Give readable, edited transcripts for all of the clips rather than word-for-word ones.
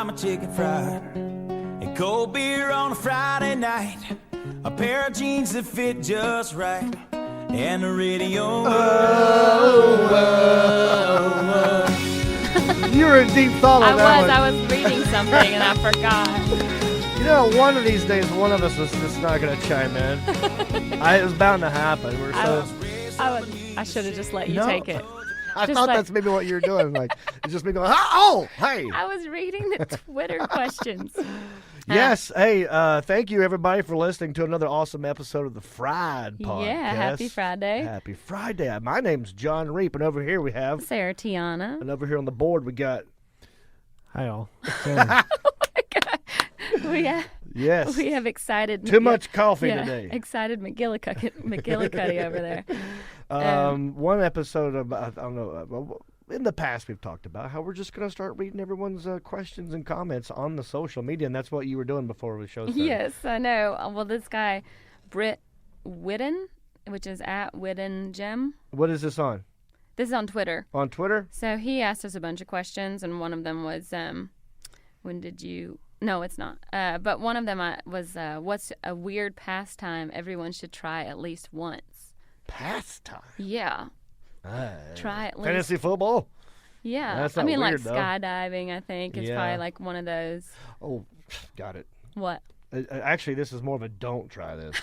buy my chicken fried, and cold beer on a Friday night, a pair of jeans that fit just right, and the radio. You were in deep thought on that one. I was reading something and I forgot. You know, one of these days, one of us was just not going to chime in. It was bound to happen. I should have just let you take it. I Just thought like- that's maybe what you were doing. Like, it's just me going, oh, hey. I was reading the Twitter questions. Yes. Hey, thank you, everybody, for listening to another awesome episode of the Fried Podcast. Yeah, happy Friday. Happy Friday. My name's John Reap, and over here we have... Sarah Tiana. And over here on the board we got... Hi, all. Yes. We have excited... Too much coffee today. Excited McGillicuddy over there. One episode of, I don't know, in the past we've talked about how we're just going to start reading everyone's questions and comments on the social media, and that's what you were doing before the show started. Yes, I know. Well, this guy, Britt Whitten, which is at Whitten Gem. What is this on? This is on Twitter. On Twitter? So he asked us a bunch of questions, and one of them was, when did you... No, it's not. But one of them was, what's a weird pastime everyone should try at least once? Pastime? Yeah. Try at least. Fantasy football? Yeah. That's not weird, weird, like skydiving, I think. It's probably like one of those. Oh, got it. What? Actually, this is more of a don't try this.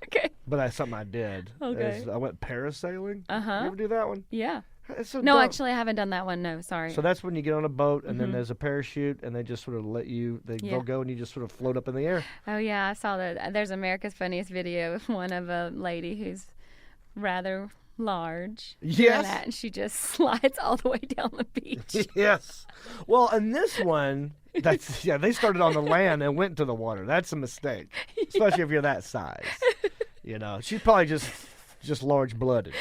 Okay. But that's something I did. Okay. I went parasailing. Uh-huh. You ever do that one? Yeah. It's so No, dumb. actually, I haven't done that one. No, sorry. So that's when you get on a boat, and then there's a parachute, and they just sort of let you, they'll go, and you just sort of float up in the air. Oh, yeah, I saw that. There's America's Funniest Video of one of a lady who's rather large. Yes. And she just slides all the way down the beach. Yes. Well, and this one, they started on the land and went to the water. That's a mistake, especially if you're that size. You know, she's probably just large-blooded.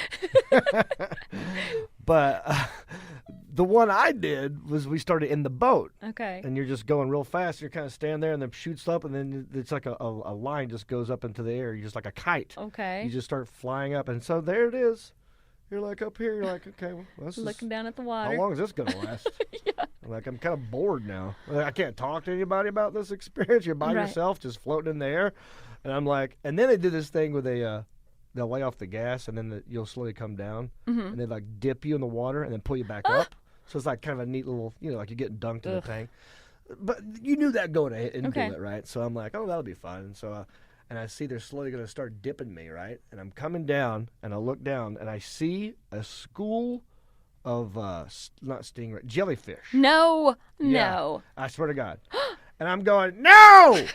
But the one I did was we started in the boat. Okay. And you're just going real fast. You're kind of standing there, and then shoots up, and then it's like a line just goes up into the air. You're just like a kite. Okay. You just start flying up, and so there it is. You're like up here. You're like, okay, well, this Looking down at the water. how long is this going to last? Yeah. I'm kind of bored now. I can't talk to anybody about this experience. You're by yourself, just floating in the air. And I'm like, and then they did this thing where they'll lay off the gas, and then you'll slowly come down, and they like dip you in the water and then pull you back up. So it's like kind of a neat little, like you're getting dunked in the tank. But you knew that going into it, right? So I'm like, oh, that'll be fun. And so, and I see they're slowly going to start dipping me, right? And I'm coming down, and I look down, and I see a school of not stingray, jellyfish. No. Yeah, I swear to God. And I'm going, no!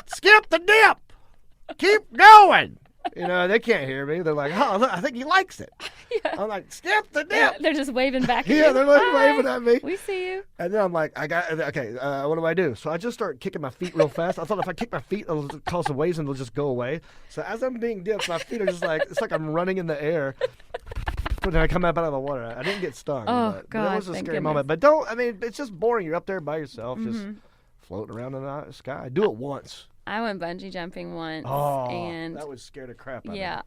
Skip the dip! Keep going! They can't hear me. They're like, oh, look, I think he likes it. Yeah. I'm like, skip the dip! They're just waving back at you. Yeah, they're like waving at me. We see you. And then I'm like, what do I do? So I just start kicking my feet real fast. I thought if I kick my feet, it'll cause some waves and they'll just go away. So as I'm being dipped, my feet are just like, it's like I'm running in the air. But then I come up out of the water. I didn't get stung. Oh, God, that was a thank scary goodness. moment. But it's just boring. You're up there by yourself, just floating around in the sky. Do it once. I went bungee jumping once. Oh, and that would scare the crap out of me. yeah,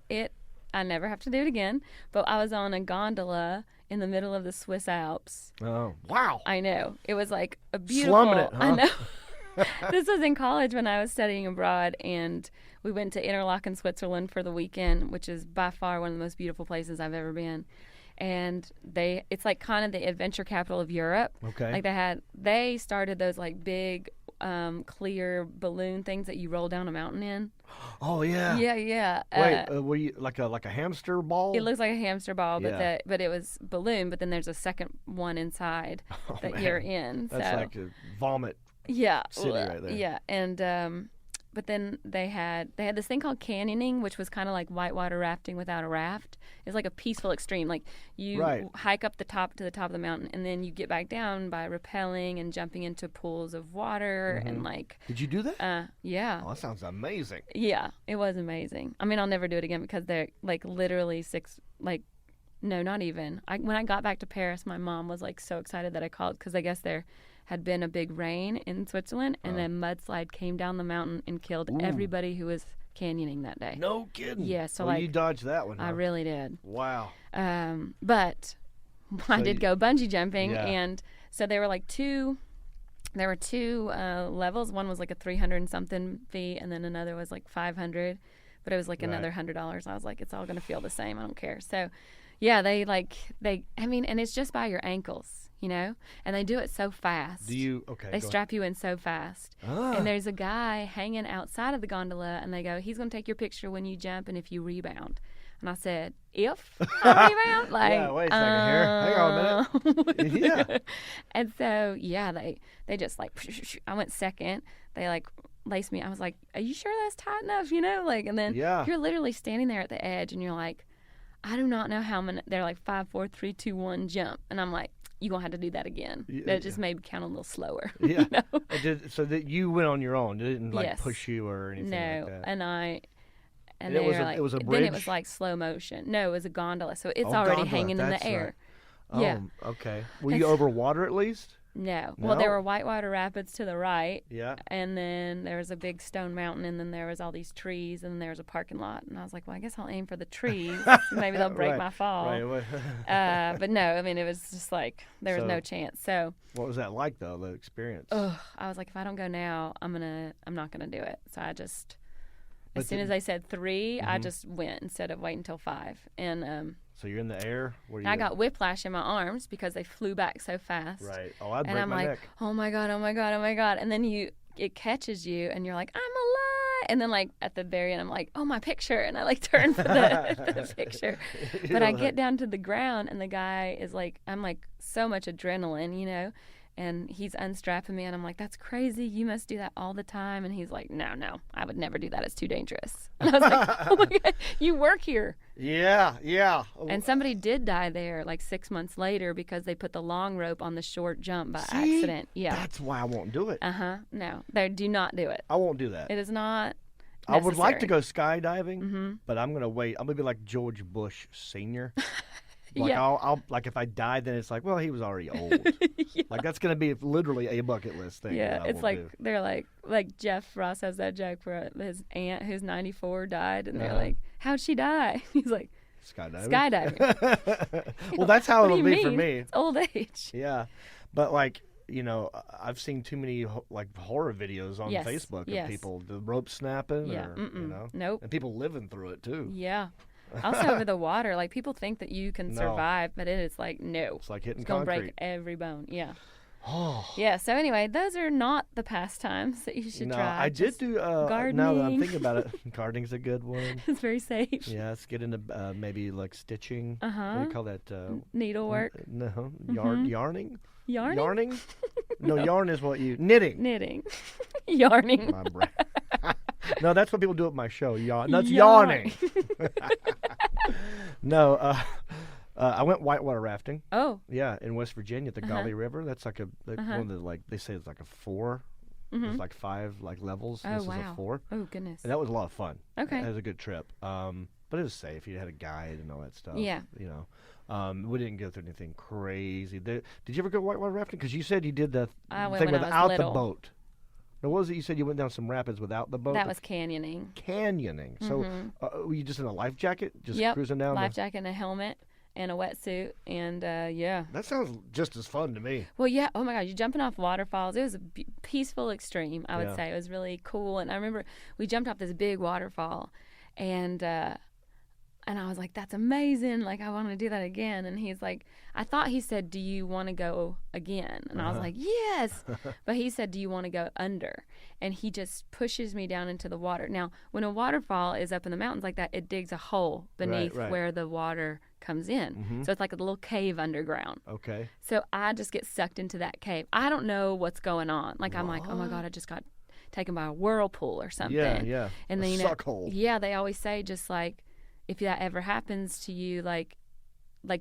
I never have to do it again. But I was on a gondola in the middle of the Swiss Alps. Oh, wow. I know. It was like a beautiful. Slumming it, huh? I know. This was in college when I was studying abroad, and we went to Interlaken, Switzerland for the weekend, which is by far one of the most beautiful places I've ever been. And it's like kind of the adventure capital of Europe. Okay. Like they started those like big clear balloon things that you roll down a mountain in. Oh yeah. Yeah. Wait, were you like a hamster ball? It looks like a hamster ball, Yeah. but it was balloon. But then there's a second one inside that man. you're in. That's so like a vomit. yeah, city right there. Yeah, and but then they had this thing called canyoning, which was kind of like whitewater rafting without a raft. It's like a peaceful extreme. Like you hike up to the top of the mountain, and then you get back down by rappelling and jumping into pools of water and like. Did you do that? Yeah. Oh, that sounds amazing. Yeah, it was amazing. I mean, I'll never do it again because they're like literally no, not even. When I got back to Paris, my mom was like so excited that I called because I guess there had been a big rain in Switzerland, and a mudslide came down the mountain and killed everybody who was canyoning that day. No kidding. Yeah, so you dodged that one. Huh? I really did. Wow. But I did go bungee jumping, Yeah. and so there were like two there were two levels. One was like a 300 and something feet, and then another was like 500. But it was like another $100. I was like, it's all gonna feel the same. I don't care. So, yeah, and it's just by your ankles, you know, and they do it so fast. They strap you in so fast. And there's a guy hanging outside of the gondola, and they go, he's gonna take your picture when you jump and if you rebound. And I said, if I rebound? Like, yeah, wait a second here. Hang on a minute. Yeah. And so, yeah, they just like, I went second. They like laced me. I was like, are you sure that's tight enough? You know, like, and then you're literally standing there at the edge and you're like, I do not know how many. They're like 5, 4, 3, 2, 1, jump. And I'm like, you're going to have to do that again. That just made me count a little slower. Yeah. You know? So that you went on your own. It didn't like push you or anything like that. And it was a bridge? Then it was like slow motion. No, it was a gondola. So it's already hanging in the air. Right. Yeah. Okay. Were you over water at least? No. Well, there were whitewater rapids to the right. Yeah. And then there was a big stone mountain, and then there was all these trees, and then there was a parking lot. And I was like, well, I guess I'll aim for the trees. Maybe they'll break my fall. Right. But no, I mean, it was just like there was no chance. So what was that like, though, the experience? I was like, if I don't go now, I'm not gonna do it. So I just, as soon as they said 3, I just went instead of waiting until 5. And so you're in the air. I got whiplash in my arms because they flew back so fast. Right. Oh, I'd break my neck. And I'm like, oh my god, oh my god, oh my god. And then it catches you, and you're like, I'm alive. And then like at the very end, I'm like, oh, my picture, and I like turn for the picture. But I get down to the ground, and the guy is like, I'm like so much adrenaline, you know. And he's unstrapping me, and I'm like, that's crazy. You must do that all the time. And he's like, no, I would never do that. It's too dangerous. And I was like, oh, my God, you work here. Yeah. And somebody did die there like 6 months later because they put the long rope on the short jump by accident. Yeah. That's why I won't do it. No, do not do it. I won't do that. It is not necessary. I would like to go skydiving, but I'm going to wait. I'm going to be like George Bush Sr. Like I'll like if I die, then it's like, well, he was already old. Like that's gonna be literally a bucket list thing. Yeah, it's like they're like Jeff Ross has that joke where his aunt who's 94 died, and they're like, how'd she die? He's like, skydiving. Well, that's how it'll be for me. It's old age. Yeah, but like, you know, I've seen too many like horror videos on Facebook of people the rope snapping, or you know, and people living through it too. Yeah. Also over the water, like people think that you can survive, but it is like no. It's like hitting concrete. It's gonna break every bone. Yeah. Yeah. So anyway, those are not the pastimes that you should try. I did do gardening. Now that I'm thinking about it, gardening's a good one. It's very safe. Yeah, let's get into maybe like stitching. What do you call that? Needlework. No, yarning. Yarning? Yarning? No, yarn is what you knitting. Yarning. My brain. No, that's what people do at my show. That's yawning. No, I went whitewater rafting. Oh. Yeah, in West Virginia at the Gauley River. That's like one of the they say it's like a 4. There's like 5 like levels. Oh, this is a 4. Oh, goodness. And that was a lot of fun. Okay. It was a good trip. But it was safe. You had a guide and all that stuff. Yeah. You know, we didn't go through anything crazy. Did you ever go whitewater rafting? Because you said you did the thing without the boat. Now, what was it you said you went down some rapids without the boat? That was canyoning. Canyoning. So were you just in a life jacket, just cruising down? Life jacket and a helmet and a wetsuit, and yeah. That sounds just as fun to me. Well, yeah. Oh my God, you're jumping off waterfalls. It was a peaceful extreme, I would say. It was really cool, and I remember we jumped off this big waterfall, and I was like, that's amazing. Like, I want to do that again. And he's like, I thought he said, do you want to go again? And I was like, yes. But he said, do you want to go under? And he just pushes me down into the water. Now, when a waterfall is up in the mountains like that, it digs a hole beneath where the water comes in. So it's like a little cave underground. Okay. So I just get sucked into that cave. I don't know what's going on. Like, I'm like, oh my God, I just got taken by a whirlpool or something. Yeah. And then, suck hole. Yeah, they always say just like, if that ever happens to you, like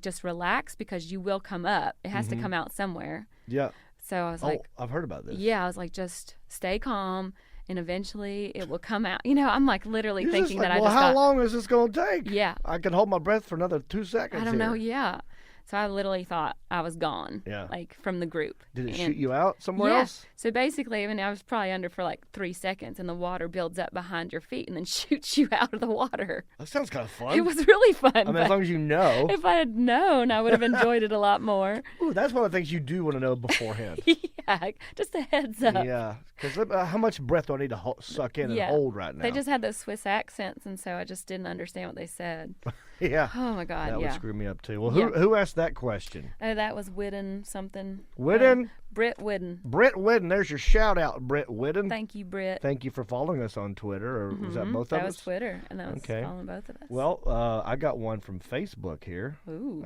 just relax, because you will come up. It has to come out somewhere. Yeah. So I was like, I've heard about this. Yeah, I was like, just stay calm, and eventually it will come out. You know, I'm like literally thinking that how long is this going to take? Yeah. I can hold my breath for another 2 seconds. I don't know. Yeah. So I literally thought I was gone. Yeah. Like from the group. Did it shoot you out somewhere else? So basically, I was probably under for like 3 seconds, and the water builds up behind your feet and then shoots you out of the water. That sounds kind of fun. It was really fun. I mean, as long as you know. If I had known, I would have enjoyed it a lot more. Ooh, that's one of the things you do want to know beforehand. Yeah. Yeah, just a heads up. Yeah, because how much breath do I need to suck in and hold right now? They just had those Swiss accents, and so I just didn't understand what they said. Yeah. Oh my God. That yeah. would screw me up too. Well, who asked that question? Oh, that was Whidden something. Whidden? Britt Whidden. Britt Whidden. There's your shout out, Britt Whidden. Thank you, Britt. Thank you for following us on Twitter. Or was that both of us? That was Twitter, and that was following both of us. Well, I got one from Facebook here. Ooh.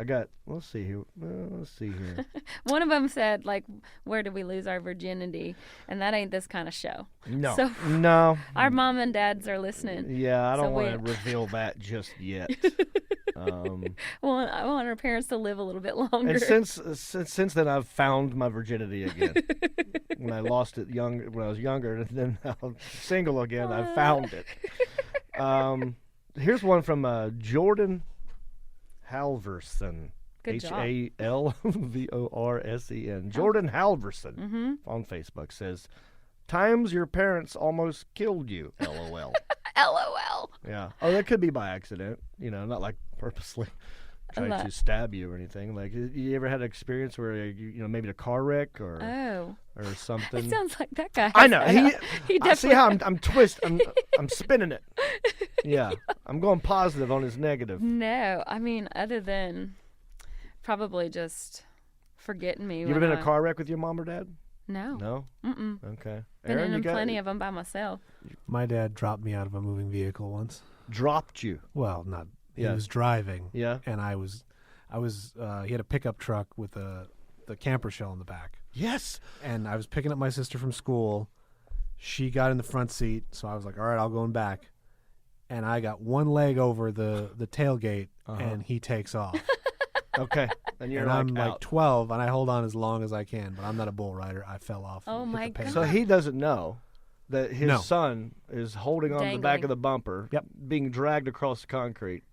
Let's see here. One of them said, like, where did we lose our virginity? And that ain't this kind of show. No. So no. Our mom and dads are listening. Yeah, I don't want to reveal that just yet. Well, I want our parents to live a little bit longer. And since then, I've found my virginity again. When I lost it when I was younger, and then I'm single again, I found it. Here's one from Jordan Halverson. Good job. Halvorsen. Jordan Halverson on Facebook says, "Times your parents almost killed you, LOL." LOL. Yeah. Oh, that could be by accident. Not like purposely trying to stab you or anything. Like, you ever had an experience where maybe a car wreck or something? It sounds like that guy. I know. He I see how I'm twisting. I'm spinning it. Yeah. I'm going positive on his negative. No, I mean, other than probably just forgetting me. You ever been in a car wreck with your mom or dad? No. No? Mm-mm. Okay. Been Aaron, in plenty of them by myself. My dad dropped me out of a moving vehicle once. Dropped you? Well, not. He was driving. Yeah. And I was. He had a pickup truck with the camper shell in the back. Yes. And I was picking up my sister from school. She got in the front seat, so I was like, all right, I'll go in back. And I got one leg over the tailgate, and he takes off. Okay. And I'm like 12, and I hold on as long as I can, but I'm not a bull rider. I fell off. Oh, my God. So he doesn't know that his son is holding on to the back of the bumper, being dragged across the concrete.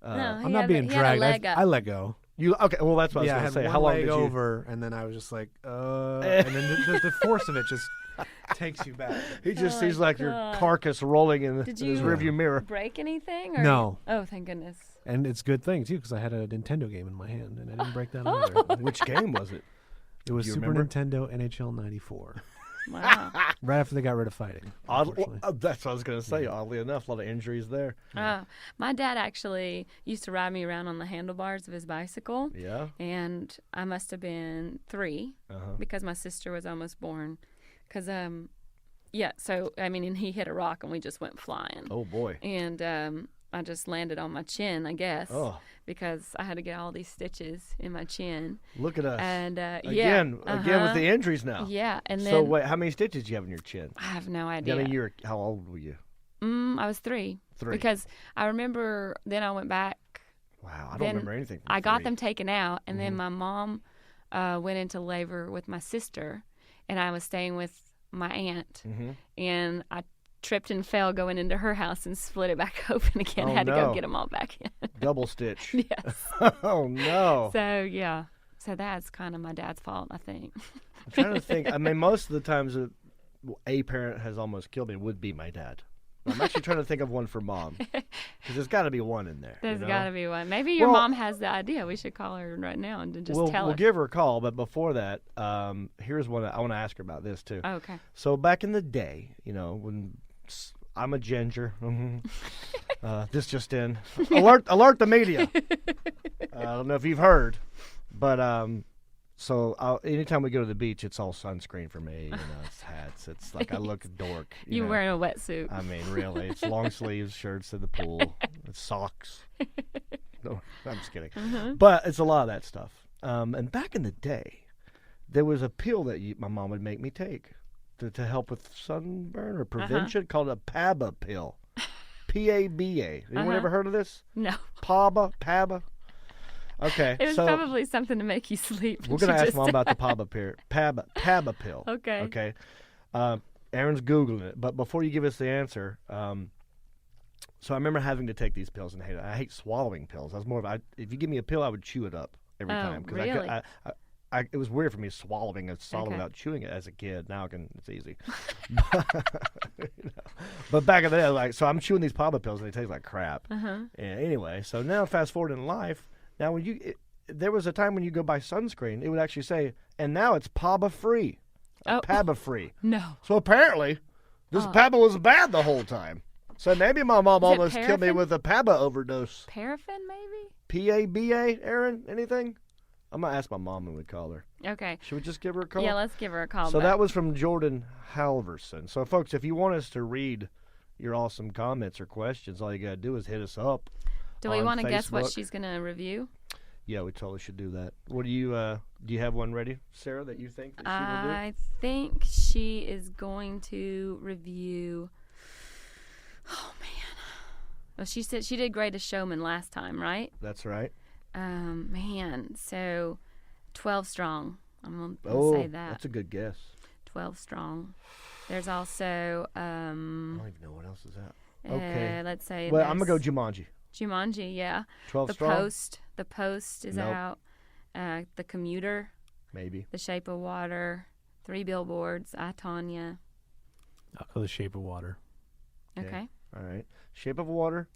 I'm not being dragged. I let go. Okay? Well, that's what I was going to say. How long did you? Over, and then I was just like, and then the force of it just takes you back. He just sees like your carcass rolling in his rearview mirror. Break anything? Or? No. Oh, thank goodness. And it's a good thing too, because I had a Nintendo game in my hand, and I didn't break that either. Which game was it? It was Super Nintendo NHL '94. Wow. Right after they got rid of fighting. That's what I was going to say. Oddly enough, a lot of injuries there. My dad actually used to ride me around on the handlebars of his bicycle. Yeah. And I must have been 3 because my sister was almost born. Because, so, I mean, and he hit a rock and we just went flying. Oh, boy. And I just landed on my chin, I guess. Oh. Because I had to get all these stitches in my chin. Look at us. And again with the injuries now. Yeah, and then. So wait, how many stitches do you have in your chin? I have no idea. I mean, how old were you? I was 3. 3. Because I remember then I went back. Wow, I don't remember anything. I got them taken out, and then my mom went into labor with my sister, and I was staying with my aunt, and I tripped and fell going into her house and split it back open again. Had to go get them all back in. Double stitch. Yes. Oh, no. So, yeah. So that's kind of my dad's fault, I think. I'm trying to think. I mean, most of the times a parent has almost killed me would be my dad. I'm actually trying to think of one for mom. Because there's got to be one in there. There's got to be one. Maybe your mom has the idea. We should call her right now and just tell her. We'll give her a call. But before that, here's one. I want to ask her about this, too. Oh, okay. So back in the day, when I'm a ginger. This just in. Alert the media. I don't know if you've heard. But so anytime we go to the beach, it's all sunscreen for me. It's hats. It's like I look a dork. You wearing a wetsuit. I mean, really. It's long sleeves, shirts to the pool. It's socks. No, I'm just kidding. But it's a lot of that stuff. And back in the day, there was a pill that my mom would make me take to help with sunburn or prevention called a Paba pill. P-A-B-A. Anyone ever heard of this? No. Paba? Okay. It was probably something to make you sleep. We're going to ask Mom about the Paba pill. Okay. Okay. Aaron's Googling it. But before you give us the answer, so I remember having to take these pills and hate it. I hate swallowing pills. I was more of if you give me a pill, I would chew it up every time. Really? It was weird for me swallowing a solid without chewing it as a kid. Now it's easy. But back in the day, so I'm chewing these Paba pills and they taste like crap. And anyway, so now fast forward in life, now there was a time when you go buy sunscreen, it would actually say, and now it's Paba free. Oh. Paba free. No. So apparently, this Paba was bad the whole time. So maybe my mom almost killed me paraffin? with a Paba overdose. Paraffin, maybe? P-A-B-A, Aaron? Anything? I'm going to ask my mom when we call her. Okay. Should we just give her a call? Yeah, let's give her a call. So back. that was from Jordan Halverson. So, folks, if you want us to read your awesome comments or questions, all you got to do is hit us up. Do we want to guess what she's going to review? Yeah, we totally should do that. What do you have one ready, Sarah, that you think that she will do? I think she is going to review. Oh man! Well, she said she did Greatest Showman last time, right? That's right. Man, so 12 Strong. I'm gonna say that. That's a good guess. 12 Strong. There's also. I don't even know what else is that. Okay. Let's say. Well, I'm gonna go Jumanji. Jumanji, yeah. 12 The Strong. The Post is Nope. out. The Commuter. Maybe. The Shape of Water. 3 Billboards. I, Tonya. I'll go The Shape of Water. Okay. All right. Shape of Water.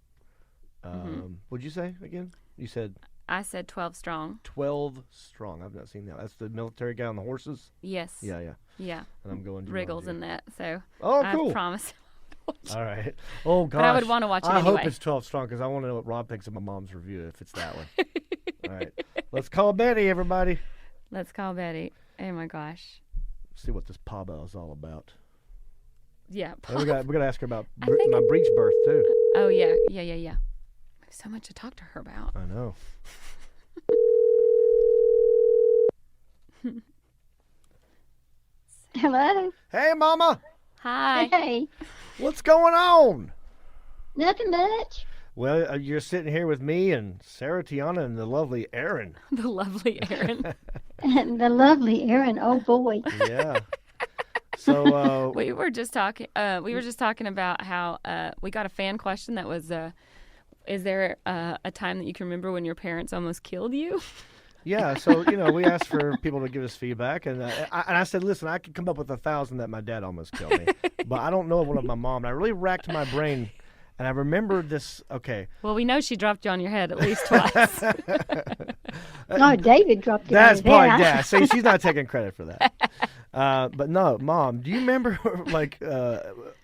What'd you say again? You said I said 12 Strong. 12 Strong. I've not seen that. That's the military guy on the horses? Yes. Yeah. Yeah. And I'm going Jumanji. Wriggles in that. So Oh, cool. I promise. All right. Oh, gosh. But I would want to watch it I anyway. hope it's 12 Strong because I want to know what Rob thinks of my mom's review if it's that one. All right. Let's call Betty, everybody. Let's call Betty. Oh my gosh. See what this Paba is all about. Yeah. And we got to ask her about I think- my breech birth, too. Oh yeah. So much to talk to her about. I know. Hello. Hey, Mama. Hi. Hey. What's going on? Nothing much. Well, you're sitting here with me and Sarah, Tiana, and the lovely Erin. The lovely Erin. And the lovely Aaron. Oh boy. Yeah. So We were just talking. We were just talking about how we got a fan question that was, "Is there a time that you can remember when your parents almost killed you?" yeah, so we asked for people to give us feedback, and I said, listen, I could come up with 1,000 that my dad almost killed me, but I don't know one of my mom. And I really racked my brain, and I remembered this. Okay, Well, we know she dropped you on your head at least twice. Oh, David dropped it. that's on his probably head. dad. See, she's not taking credit for that. But no, Mom, do you remember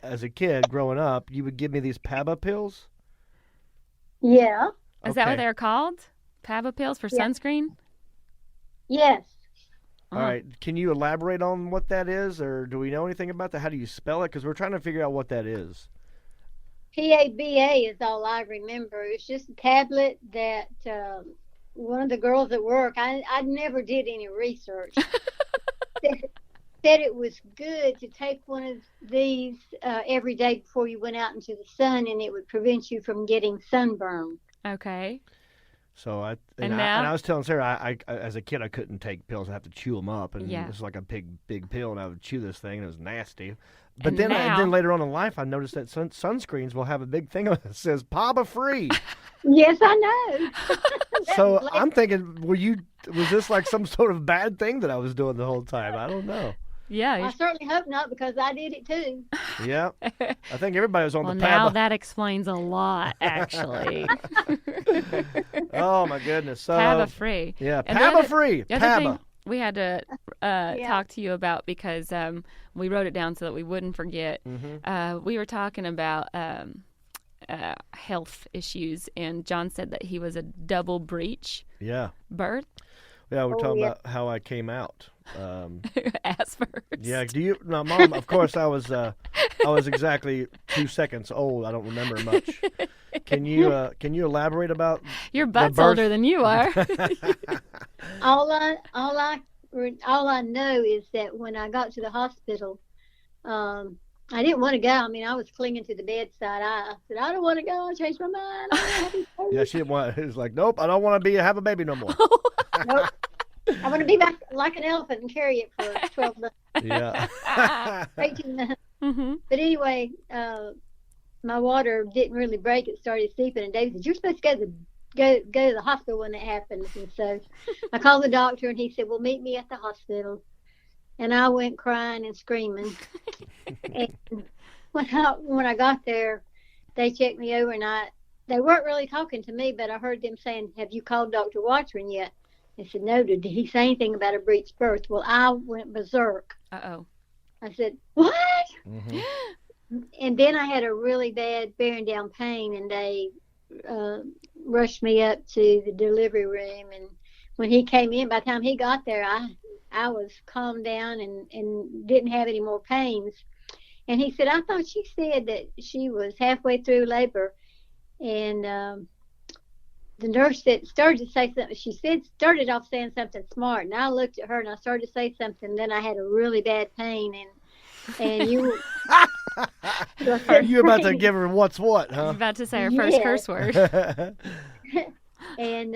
as a kid growing up, you would give me these Paba pills? Yeah. Is that what Okay. they're called? Paba pills for Yeah. sunscreen? Yes. All right. Can you elaborate on what that is, or do we know anything about that? How do you spell it? Because we're trying to figure out what that is. PABA is all I remember. It's just a tablet that one of the girls at work, I never did any research, said it was good to take one of these every day before you went out into the sun, and it would prevent you from getting sunburn. Okay. So I now? was telling Sarah, I as a kid I couldn't take pills. I have to chew them up, and Yeah. it was like a big pill, and I would chew this thing, and it was nasty. But And then now- then later on in life, I noticed that sunscreens will have a big thing that says Paba free. Yes, I know. So I'm thinking, was this like some sort of bad thing that I was doing the whole time? I don't know. Yeah. I certainly hope not, because I did it too. Yeah, I think everybody was on Well, the now Paba. that explains a lot, actually. Oh my goodness. So Paba free. yeah, And the Paba other- free. The other Paba. thing we had to talk to you about, because we wrote it down so that we wouldn't forget. We were talking about health issues, and John said that he was a double breech Yeah. birth. Yeah, we're Oh, talking yeah. about how I came out. Ass first. Yeah, no, Mom, of course I was exactly 2 seconons old. I don't remember much. Can you elaborate about Your butt's birth- older than you are. All I know is that when I got to the hospital, I didn't want to go. I mean, I was clinging to the bedside. I said, I don't want to go. I changed my mind. I don't wanna have these babies." Yeah, she didn't want. It was like, nope, I don't want to have a baby no more. Nope. I want to be back like an elephant and carry it for 12 months, Yeah. 18 months. hmm But anyway, my water didn't really break. It started seeping, and David said, "You're supposed to go to the hospital when that happens." And so I called the doctor, and he said, "Well, meet me at the hospital." And I went crying and screaming. And when I got there, they checked me over, and they weren't really talking to me, but I heard them saying, "Have you called Dr. Watchman yet?" I said, "No." Did he say anything about a breech birth? Well, I went berserk. Uh-oh. I said, what? Mhm. And then I had a really bad bearing down pain, and they rushed me up to the delivery room. And when he came in, by the time he got there, I was calmed down and didn't have any more pains. And he said, I thought she said that she was halfway through labor. And the nurse that started to say something, she started off saying something smart. And I looked at her and I started to say something. Then I had a really bad pain. And you You about to give her what's what, I was huh? about to say our first Yeah. curse word. And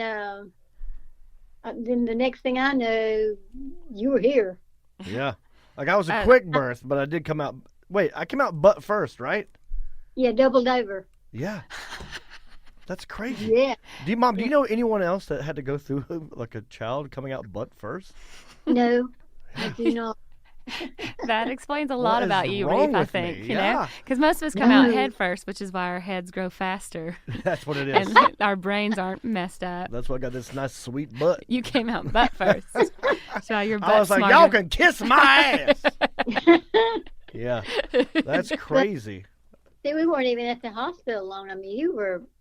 then the next thing I know, you were here. Yeah. Like I was a quick birth, but I did come out. Wait, I came out butt first, right? Yeah, doubled over. Yeah. That's crazy. Yeah. Do you know anyone else that had to go through like a child coming out butt first? No, I do not. That explains a What lot is about you, wrong Reef, I with think. me? You know, Yeah. because most of us come out No. head first, which is why our heads grow faster That's what it is. and our brains aren't messed up. That's why I got this nice sweet butt. You came out butt first. So your butt I was like, smarter. y'all can kiss my ass. Yeah. That's crazy. See, we weren't even at the hospital long. I mean,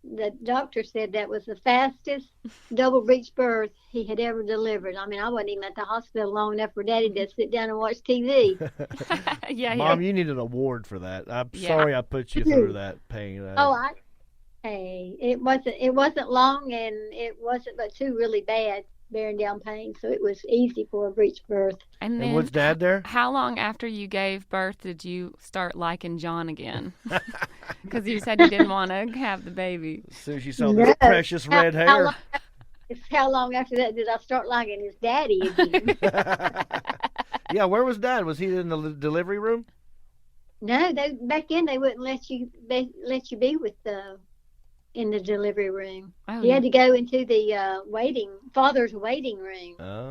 the doctor said that was the fastest double breech birth he had ever delivered. I mean, I wasn't even at the hospital long enough for Daddy to sit down and watch TV. Yeah, Mom, you need an award for that. I'm Yeah. sorry I put you through that pain. Hey, it wasn't long, and it wasn't but two really bad bearing down pain, so it was easy for a breech birth. And And then, was Dad there? how long after you gave birth did you start liking John again? Because you said you didn't want to have the baby. As soon as you saw this precious red hair. How long after that did I start liking his daddy again? Yeah, where was Dad? Was he in the delivery room? No, back then they wouldn't let you be with in the delivery room. Oh, You had to go into the father's waiting room, Oh.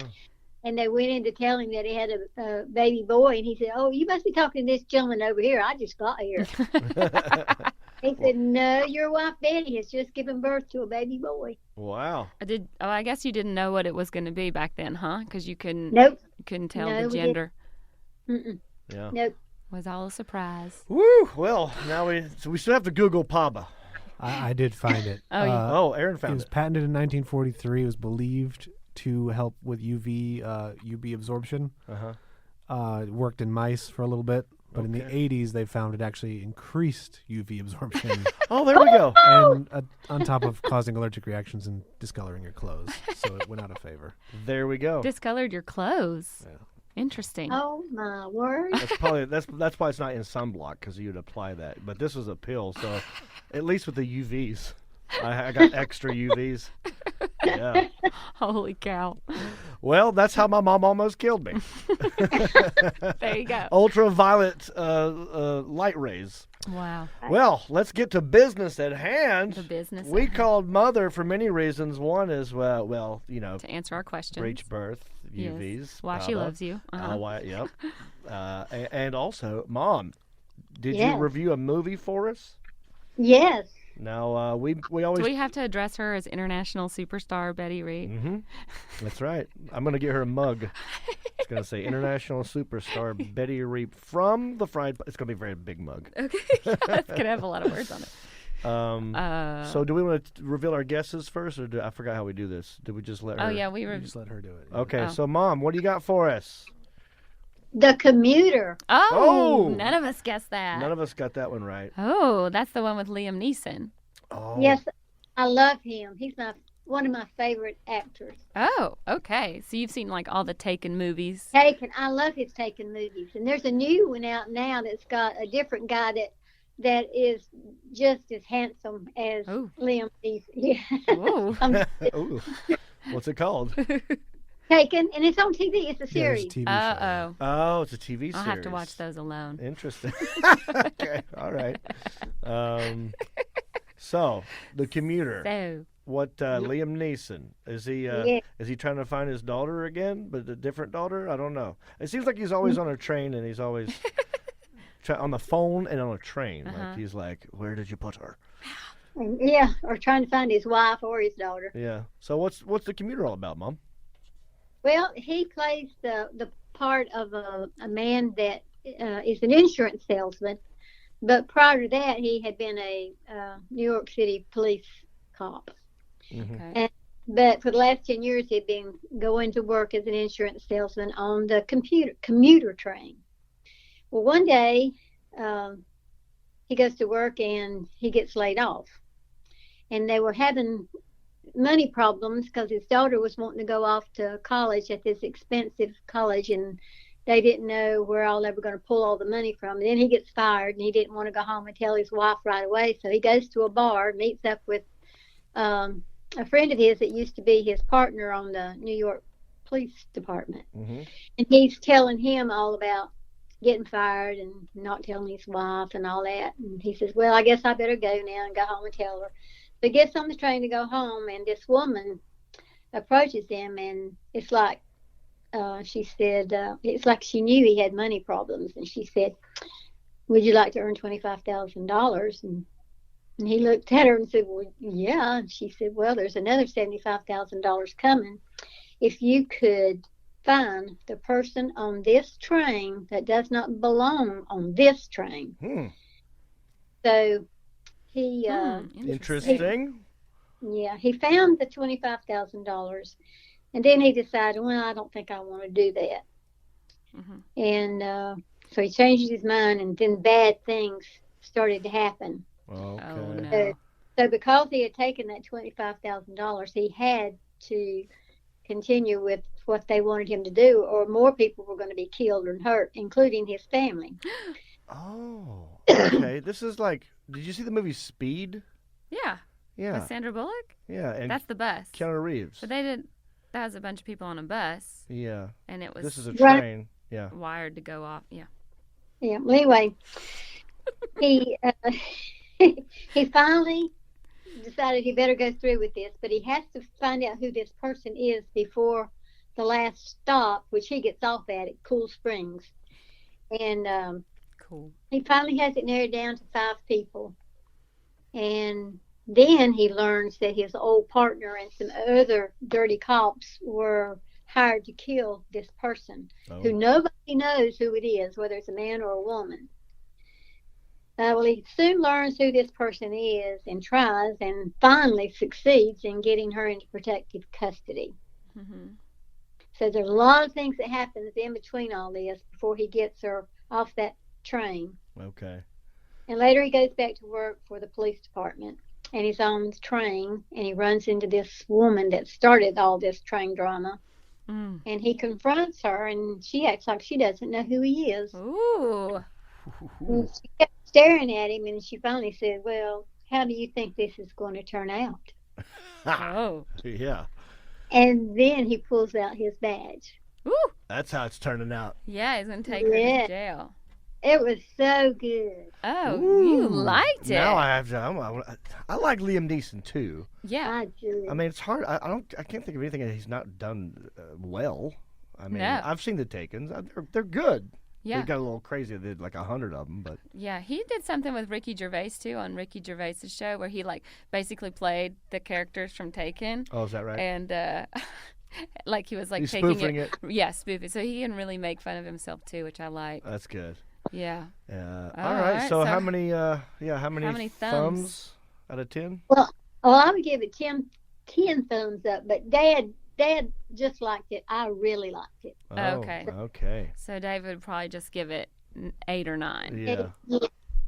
and they went in to tell him that he had a baby boy, and he said, "Oh, you must be talking to this gentleman over here. I just got here." He said, "No, your wife Betty has just given birth to a baby boy." Wow. I guess you didn't know what it was going to be back then, huh? Because you couldn't tell No, the we gender. Mm-mm. Yeah. Nope. It was all a surprise. Woo. Well, now we still have to Google Paba. I did find it. Oh, you- Oh, Aaron It found was it. patented in 1943. It was believed to help with UV absorption. Uh-huh. It worked in mice for a little bit, but in the Okay. 80s they found it actually increased UV absorption, Oh, there we go. and on top of causing allergic reactions and discoloring your clothes, so it went out of favor. There we go. Discolored your clothes. Yeah. Interesting. Oh my word! That's probably that's why it's not in sunblock, because you'd apply that. But this was a pill, so at least with the UVs, I got extra UVs. Yeah. Holy cow. Well, that's how my mom almost killed me. There you go. Ultraviolet light rays. Wow. Well, let's get to business at hand. The business We at hand. called Mother for many reasons. One is, well, To answer our questions. breech birth, Yes. UVs. Why she Paba. loves you. Uh-huh. Why, yep. And also, Mom, did you Yes. review a movie for us? Yes. Now, we always... Do we have to address her as international superstar Betty Reed? Mm-hmm. That's right. I'm going to get her a mug. It's going to say International Superstar Betty Reap from the fried... It's going to be a very big mug. Okay. It's going to have a lot of words on it. So do we want to reveal our guesses first, or I forgot how we do this. Did we just let her... Oh, yeah, we You were. just let her do it. Okay, Oh. so Mom, what do you got for us? The Commuter. Oh, Oh! none of us guessed that. None of us got that one right. Oh, that's the one with Liam Neeson. Oh. Yes, I love him. He's one of my favorite actors. Oh, okay. So you've seen like all the Taken movies. I love his Taken movies, and there's a new one out now that's got a different guy that is just as handsome as Oh. Liam Neeson. Yeah. Whoa. Ooh. What's it called? Taken, and it's on TV. It's a Yeah, there's a series. TV show. Uh-oh. Oh, it's a TV series. I'll have to watch those alone. Interesting. Okay, all right. So, The Commuter. So, What Liam Neeson is he? Yeah. Is he trying to find his daughter again, but a different daughter? I don't know. It seems like he's always on a train, and he's always on the phone and on a train. Like he's like, "Where did you put her?" Yeah, or trying to find his wife or his daughter. Yeah. So what's The Commuter all about, Mom? Well, he plays the part of a man that is an insurance salesman. But prior to that, he had been a New York City police cop. Okay. But for the last 10 years, he'd been going to work as an insurance salesman on the commuter train. Well, one day, he goes to work and he gets laid off. And they were having money problems because his daughter was wanting to go off to college at this expensive college, and they didn't know where all they were going to pull all the money from. And then he gets fired, and he didn't want to go home and tell his wife right away. So he goes to a bar, meets up with a friend of his that used to be his partner on the New York Police Department. And he's telling him all about getting fired and not telling his wife and all that. And he says, well, I guess I better go now and go home and tell her. So he gets on the train to go home, and this woman approaches him, and it's like, she said, it's like she knew he had money problems. And she said, would you like to earn $25,000? And he looked at her and said, well, yeah. And she said, well, there's another $75,000 coming. If you could find the person on this train that does not belong on this train. So he, interesting. He found the $25,000, and then he decided, well, I don't think I want to do that. And so he changed his mind, and then bad things started to happen. Okay. Oh, no. So because he had taken that $25,000, he had to continue with what they wanted him to do, or more people were going to be killed and hurt, including his family. Oh, okay. This is like, did you see the movie Speed? Yeah. Yeah. With Sandra Bullock? Yeah. And That's the bus. Keanu Reeves. But that was a bunch of people on a bus. Yeah. And it was This is a Right. train. Yeah. wired to go off. Yeah. Yeah. Well, anyway, he he finally decided he better go through with this, but he has to find out who this person is before the last stop, which he gets off at Cool Springs. And Cool. he finally has it narrowed down to 5 people. And then he learns that his old partner and some other dirty cops were hired to kill this person, who nobody knows who it is, whether it's a man or a woman. Well, he soon learns who this person is and tries and finally succeeds in getting her into protective custody. So there's a lot of things that happens in between all this before he gets her off that train. Okay. And later he goes back to work for the police department, and he's on the train, and he runs into this woman that started all this train drama. And he confronts her, and she acts like she doesn't know who he is. Ooh. And she kept staring at him, and she finally said, well, how do you think this is going to turn out? Oh. Yeah. And then he pulls out his badge. Ooh. That's how it's turning out. Yeah, he's going to take her Yeah. to jail. It was so good. Oh, Ooh. you liked it. Now I have to. I like Liam Neeson too. Yeah. I do. I mean, it's hard. I can't think of anything that he's not done well. I mean, No. I've seen the Takens. They're good. Yeah. They got a little crazy. They did like 100 of them, but Yeah, he did something with Ricky Gervais too on Ricky Gervais's show where he like basically played the characters from Taken. oh, is that right? And like he was like He's taking spoofing it. Yeah, spoofing. So he can really make fun of himself too, which I like. That's good. Yeah. All right. So how many? How many thumbs out of 10? Well, I would give it 10 thumbs up, but Dad just liked it. I really liked it. Oh, Okay. Okay. So David would probably just give it 8 or 9.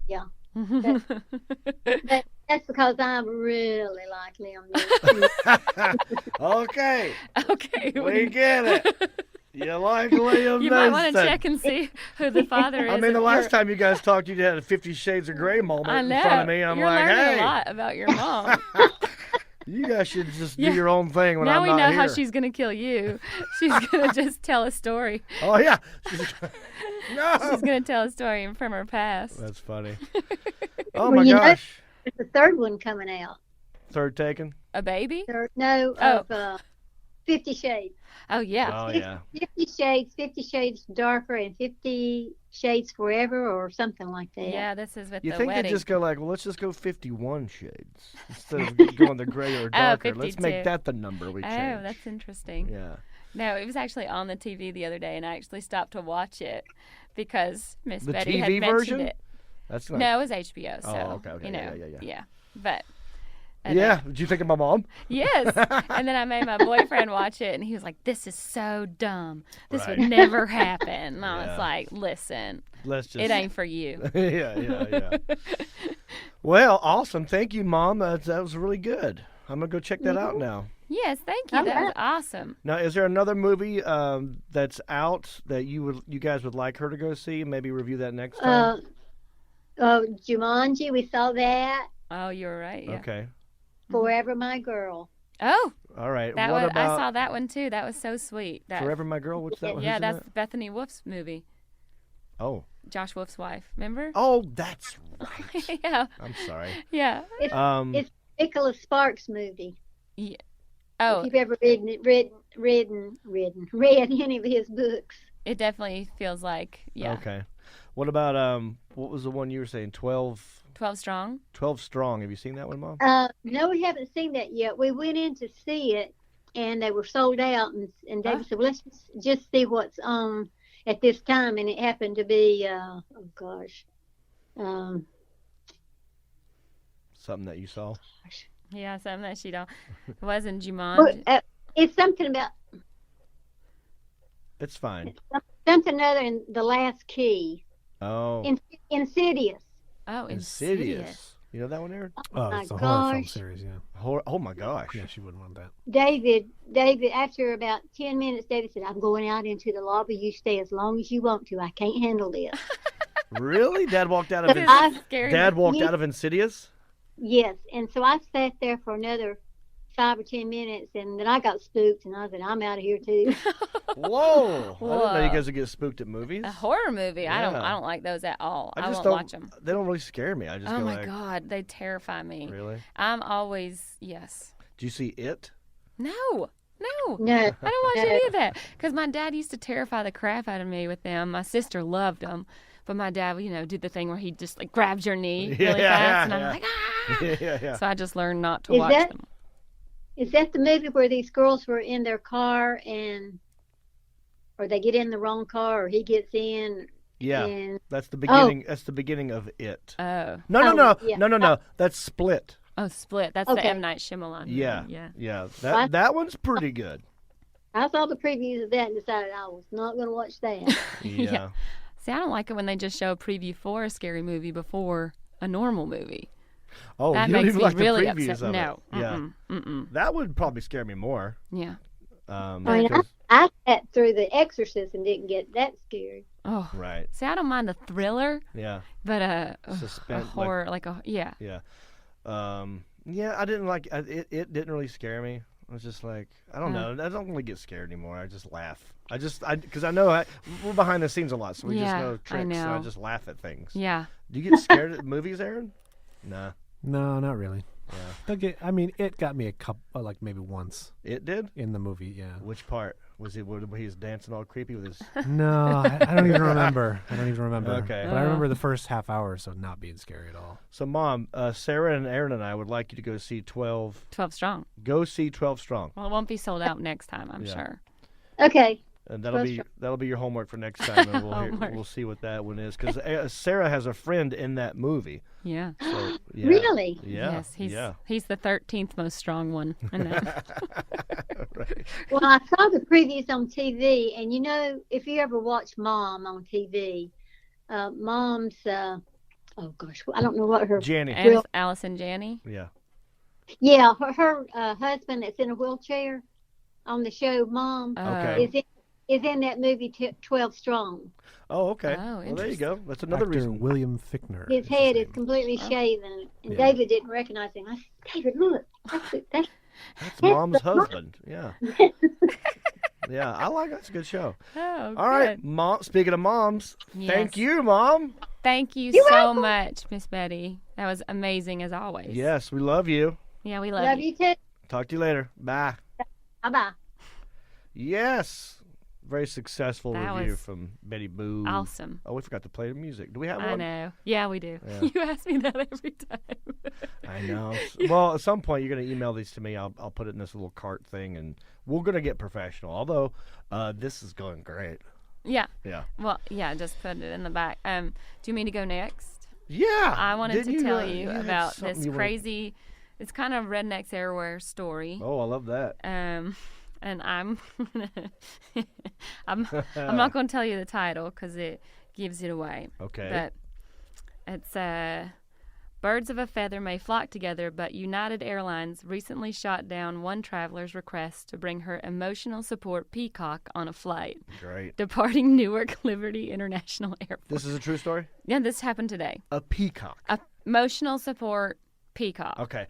Yeah. But that's because I really like Liam Neeson. Okay. Okay. We get it. You like Liam You might want to Neeson. check and see who the father is. I mean, the of last your- time you guys talked, you had a 50 Shades of Grey moment I know. in front of me. I'm You're like, learning hey, a lot about your mom. you guys should just Yeah. do your own thing when Now I'm we not know here. how she's going to kill you. She's going to just tell a story. Oh, yeah. No. She's going to tell a story from her past. That's funny. Oh, Well, my you know- gosh. There's a third one coming out. Third Taken? A baby? No, Oh. of 50 Shades. Oh, yeah. Oh, yeah. 50 Shades Darker, and 50 Shades Forever, or something like that. Yeah, this is with You the think wedding. they just go like, well, let's just go 51 shades instead of going the gray or darker. Let's 52. make that the number we Oh, change. that's interesting. Yeah. No, it was actually on the TV the other day, and I actually stopped to watch it because Miss The Betty had TV mentioned version? it. That's not. No, it was HBO. So, okay, you know, yeah. But Yeah. Did you think of my mom? yes. And then I made my boyfriend watch it, and he was like, "This is so dumb. This would never happen." And I was like, "Listen, Let's just. it ain't for you." yeah. Well, awesome. Thank you, Mom. That was really good. I'm gonna go check that out now. Yes, thank you. That was awesome. Now, is there another movie that's out that you guys would like her to go see? Maybe review that next time. Jumanji, we saw that. Oh, you're right. Yeah. Okay. Forever My Girl. Oh, All right. that what was, about I saw that one too. That was so sweet. That, Forever My Girl? What's that one? yeah, Who's in that's that? Bethany Wolf's movie. Oh. Josh Wolf's wife. Remember? Oh, that's right. Yeah. I'm sorry. Yeah. It's Nicholas Sparks' movie. Yeah. Oh, If you've ever read any of his books. it definitely feels like, yeah. Okay. What about what was the one you were saying? 12 Strong. Strong. Have you seen that one, Mom? No, we haven't seen that yet. We went in to see it, and they were sold out. And David said, well, let's just see what's on at this time. And it happened to be, Something that you saw? Yeah, something that she don't. It wasn't Jumanji. it's something about It's fine. something other in The Last Key. Oh. Insidious. Oh, Insidious. You know that one, Aaron? Oh, my it's a horror film gosh. series, yeah. Oh my gosh. Yeah, she wouldn't want that. David, after about 10 minutes, David said, I'm going out into the lobby. You stay as long as you want to. I can't handle this. Really? Dad walked out of This is scary. Dad walked out of Insidious? Yes. And so I sat there for another 5 or 10 minutes, and then I got spooked, and I said, I'm out of here too. Whoa. I didn't know you Whoa. guys would get spooked at movies. A horror movie. I Yeah. don't like those at all. I just won't watch them. They don't really scare me. I just Oh go my like, God, they terrify me. really? I'm always yes. Do you see It? No. No. I don't watch any of that because my dad used to terrify the crap out of me with them. My sister loved them, but my dad, did the thing where he just like grabs your knee really fast, and I'm like, ah. Yeah. So I just learned not to watch them. Is that the movie where these girls were in their car or they get in the wrong car, or he gets in? Yeah. And, That's the beginning. That's the beginning of It. Oh. No. yeah. No. That's Split. Oh, Split. That's the Okay. M. Night Shyamalan movie. Yeah. What? That one's pretty good. I saw the previews of that and decided I was not going to watch that. Yeah. See, I don't like it when they just show a preview for a scary movie before a normal movie. Oh, That you don't makes even me like really the previews upset. of No. it. Yeah. That would probably scare me more. Yeah. I mean, because- I sat through The Exorcist and didn't get that scared. Oh. right. See, I don't mind the thriller, Yeah. but a Suspense, horror, yeah. Yeah. Yeah, I didn't like it. It didn't really scare me. I was just like, I don't know. I don't really get scared anymore. I just laugh. Because I know we're behind the scenes a lot, so we just Yeah, know I tricks, and I know. just laugh at things. Yeah. Do you get scared at movies, Aaron? Nah. No, not really. Yeah. It got me a couple, like maybe once It did? in the movie, yeah. Which part? Was he when he was dancing all creepy with his... No, I don't even remember. Okay. But I remember the first half hour or so not being scary at all. So, Mom, Sarah and Aaron and I would like you to go see 12... 12 Strong. Go see 12 Strong. Well, it won't be sold out next time, I'm Yeah. sure. Okay. And 12 that'll be your homework for next time, and Homework. we'll see what that one is. Because Sarah has a friend in that movie. Yeah. So, yeah. Really? Yeah. Yes, he's the 13th most strong one. I know. Right. Well, I saw the previews on TV, and if you ever watch Mom on TV, Mom's, I don't know what her. Jenny. Allison Janney. Yeah. Yeah, her husband that's in a wheelchair on the show Mom Okay. is in that movie 12 Strong. Oh, okay. Oh, Well, there you go. That's another Actor reason. William Fichtner. His head is completely shaven, and David didn't recognize him. I said, David, look, that's That's Mom's husband. Yeah. Yeah, I like that's a good show. Oh, All right, good. Mom. Speaking of moms, thank Yes. you, Mom. Thank you You're so welcome. much, Miss Betty. That was amazing as always. Yes, we love you. Yeah, we love you too. Talk to you later. Bye. Bye-bye. Yes. Very successful That review was from Betty Boo. Awesome. Oh, we forgot to play the music. Do we have I one? know. Yeah, we do. Yeah. You ask me that every time. I know. Well, at some point you're gonna email these to me. I'll put it in this little cart thing, and we're gonna get professional. Although this is going great. Yeah. Yeah. Well, yeah, just put it in the back. Do you mean to go next? Yeah. I wanted to tell you had about something this you wanna- crazy, it's kind of rednecks everywhere story. Oh, I love that. And I'm I'm not going to tell you the title because it gives it away. Okay. But it's birds of a feather may flock together, but United Airlines recently shot down one traveler's request to bring her emotional support peacock on a flight Great. departing Newark Liberty International Airport. This is a true story? Yeah, this happened today. A peacock. Emotional support peacock. Okay.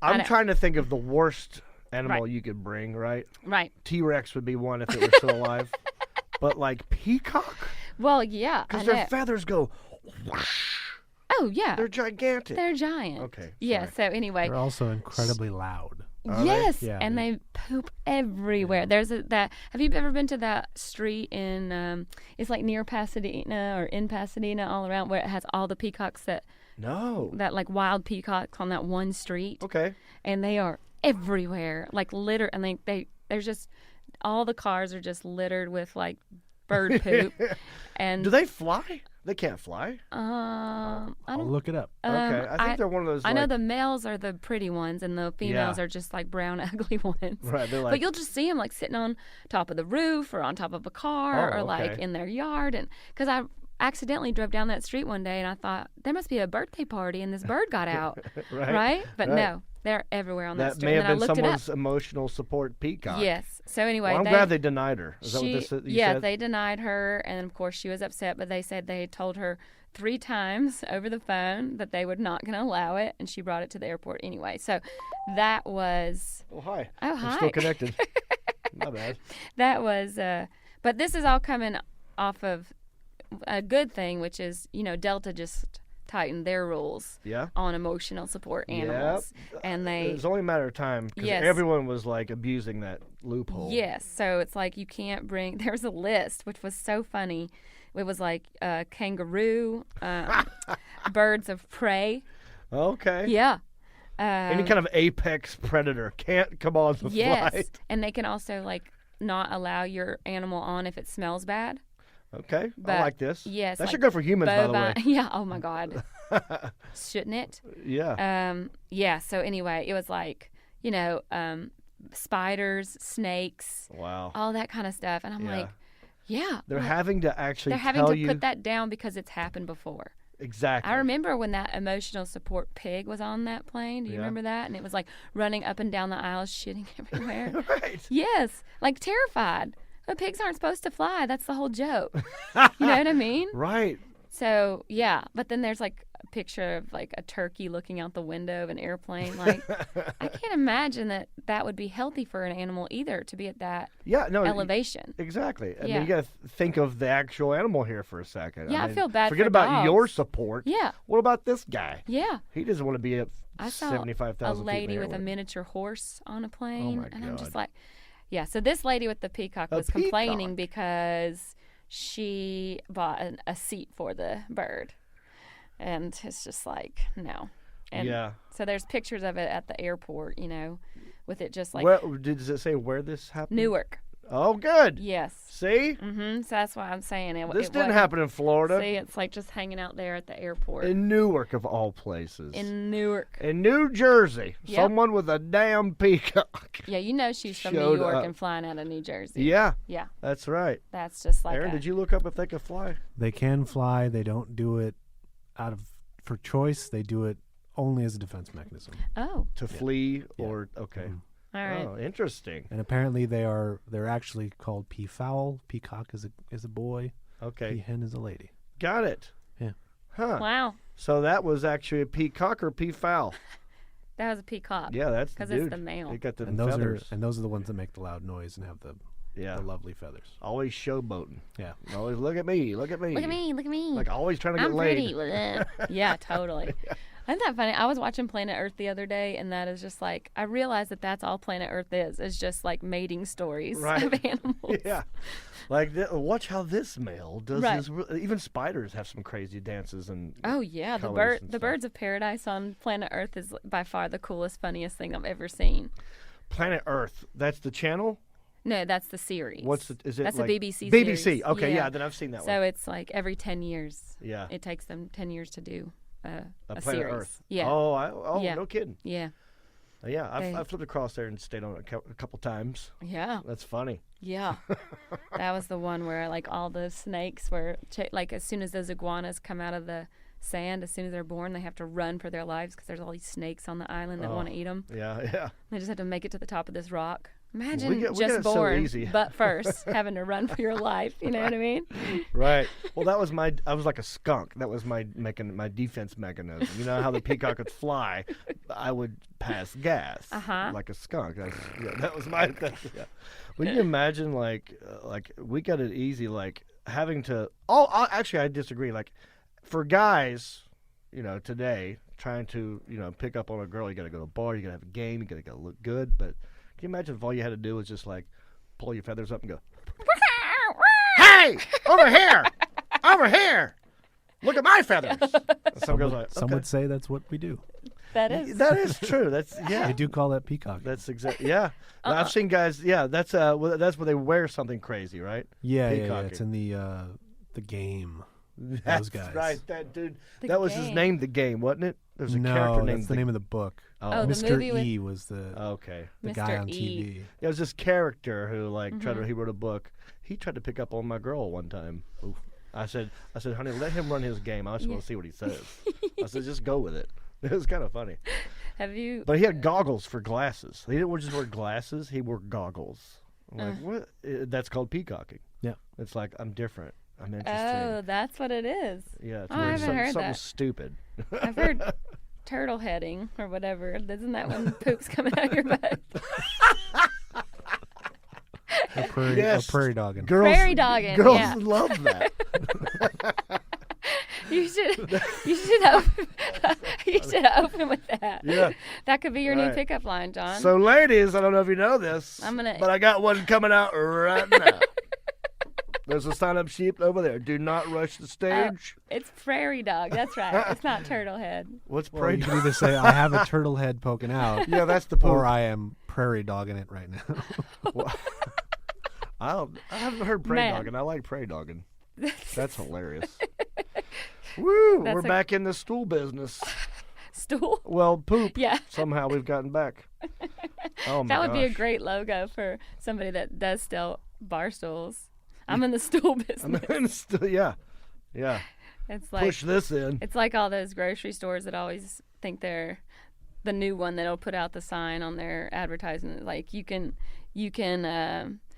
I I'm know. trying to think of the worst animal Right. you could bring, right? Right. T-Rex would be one if it was still alive. But like peacock? Well, yeah. I Because know. their feathers go whoosh. Oh, yeah. They're gigantic. They're giant. Okay, Yeah, sorry. so anyway. They're also incredibly loud. Are they? Yes, Yeah. and they poop everywhere. There's that. Have you ever been to that street in? It's like near Pasadena or in Pasadena, all around where it has all the peacocks that No. like wild peacocks on that one street, Okay. and they are everywhere, like litter, and there's just all the cars are just littered with like bird poop. And Do they fly? They can't fly. I I'll don't. look it up. Okay. I think they're one of those. I know like- the males are the pretty ones, and the females Yeah. are just like brown, ugly ones. Right. They're like. But you'll just see them like sitting on top of the roof or on top of a car Oh, or like okay. in their yard. And because I accidentally drove down that street one day and I thought there must be a birthday party and this bird got out, Right. right? But Right. no, they're everywhere on that That street. may And have then been I looked it someone's up. emotional support peacock. Yes. So anyway, Well, I'm glad they denied her. Is that what this? You yeah, said? they denied her, and of course she was upset. But they said they had told her 3 times over the phone that they were not going to allow it, and she brought it to the airport anyway. So that was Oh hi. Oh, I'm hi. still connected. Not bad. that was. But this is all coming off of a good thing, which is Delta just tightened their rules Yeah. on emotional support animals, and It was only a matter of time because Yes. everyone was like abusing that loophole. Yes, so it's like you can't bring. There's a list which was so funny. It was like kangaroo, birds of prey. Okay. Yeah. Any kind of apex predator can't come on the Yes, flight. and they can also like not allow your animal on if it smells bad. Okay. But, I like this. yes, That like should go for humans, by the way. Bovine. Yeah. Oh my God. Shouldn't it? Yeah. Yeah. So anyway, it was like spiders, snakes, Wow. all that kind of stuff, and I'm Yeah. like, yeah. They're like, having to actually they're having tell to you put that down because it's happened before. exactly. I remember when that emotional support pig was on that plane. Do you Yeah. remember that? And it was like running up and down the aisles, shitting everywhere. Right. Yes, like terrified. But pigs aren't supposed to fly. That's the whole joke. You know what I mean? Right. So yeah, but then there's like a picture of like a turkey looking out the window of an airplane. Like I can't imagine that would be healthy for an animal either to be at that Yeah. No. elevation. Exactly. I Yeah. mean, you got to think of the actual animal here for a second. Yeah, I mean, feel bad Forget for about dogs. your support. Yeah, What about this guy? yeah. He doesn't want to be at I saw 75,000 a lady feet in the with a air. miniature horse on a plane, my and I'm just God. like, yeah. So this lady with the peacock A was complaining peacock. because she bought a seat for the bird, and it's just like no. And Yeah. so there's pictures of it at the airport, with it just like Does it say where this happened? Newark. Oh, good. Yes. See? So that's why I'm saying it. This it didn't wasn't- happen in Florida. See, it's like just hanging out there at the airport In Newark, of all places. in Newark. In New Jersey. Yep. Someone with a damn peacock. Yeah, she's from New Showed York up. and flying out of New Jersey. Yeah, Yeah, that's right. that's just like Aaron, did you look up if they could fly? They can fly. They don't do it for choice. They do it only as a defense mechanism. Oh, To flee or, okay. all right. Oh, interesting. And apparently they're actually called peafowl. Peacock is a boy. Okay. Peahen is a lady. Got it. Yeah. Huh. Wow, So that was actually a peacock or peafowl. that was a peacock. Yeah, that's the 'Cause it's dude. the male. They got the And those feathers. are the ones that make the loud noise and have the Yeah. lovely feathers. Always showboating. Yeah. Always look at me. Look at me. Look at me, look at me. Like always trying to I'm get pretty. laid. Yeah, totally. Isn't that funny? I was watching Planet Earth the other day, and that is just like, I realized that that's all Planet Earth is just like mating stories of animals. Yeah. Like, watch how this male does Right. his. Even spiders have some crazy dances and. Oh yeah, colors and the stuff. birds of paradise on Planet Earth is by far the coolest, funniest thing I've ever seen. Planet Earth. That's the channel. No, that's the series. Is it? That's like, a BBC BBC. series. Okay, yeah. Then I've seen that So one. it's like every 10 years. Yeah. It takes them 10 years to do a Planet series. Earth. Yeah. Oh, Yeah. no kidding. Yeah. Yeah, They- I've flipped across there and stayed on it a couple times. Yeah. That's funny. Yeah. That was the one where like all the snakes were like as soon as those iguanas come out of the sand, as soon as they're born, they have to run for their lives because there's all these snakes on the island that want to eat them. Yeah, yeah. They just have to make it to the top of this rock. Imagine we get just it so born, easy. but first having to run for your life. You know what I mean? Right. Well, I was like a skunk. That was my defense mechanism. You know how the peacock would fly? I would pass gas like a skunk. That was my. Yeah. Well, you imagine like we got it easy, like having to. Actually, I disagree. Like for guys, today trying to pick up on a girl, you got to go to a bar, you got to have a game, you got to go look good, but. Can you imagine if all you had to do was just like pull your feathers up and go, hey, over here, over here, look at my feathers. And some girls are like, Some okay. would say that's what we do. That is. That is true. That's They do call that peacock. That's exactly yeah. Now, I've seen guys. Yeah, that's where they wear something crazy, right? yeah. Peacocking. It's in the game. That's guys. right. That dude. The that was his Game. name. The Game, wasn't it? There's a No, character named that's the name of the book. Oh, the Mr. movie with- E was the Okay. guy Mr. on E. TV. There was this character who he wrote a book. He tried to pick up on my girl one time. Oof. I said, honey, let him run his game. I just want to see what he says. I said, just go with it. It was kind of funny. Have you? But he had goggles for glasses. He didn't just wear glasses. He wore goggles. I'm like, what? That's called peacocking. Yeah. It's like, I'm different. I'm interesting. Oh, that's what it is. Yeah. It's Oh, I haven't heard something that. stupid. I've heard turtle heading or whatever. Isn't that when poop's coming out your butt? Or prairie, Yes. or prairie dogging. Girls, Prairie dogging, Girls yeah. love that. You should open with that. Yeah. That could be your new Right. pickup line, John. So, ladies, I don't know if you know this, I'm gonna- but I got one coming out right now. There's a sign-up sheet over there. Do not rush the stage. It's prairie dog. That's right. It's not turtle head. What's Well, prairie you dog? can either say I have a turtle head poking out, Yeah, that's the poop. or I am prairie dogging it right now. I haven't heard prairie Man. dogging. I like prairie dogging. That's hilarious. Woo! That's We're a- back in the stool business. Stool. Well, poop. Yeah. Somehow we've gotten back. Oh my That would be a gosh. great logo for somebody that does sell bar stools. I'm in the stool business. Yeah. Yeah. It's like Push this in. it's like all those grocery stores that always think they're the new one that'll put out the sign on their advertisement like you can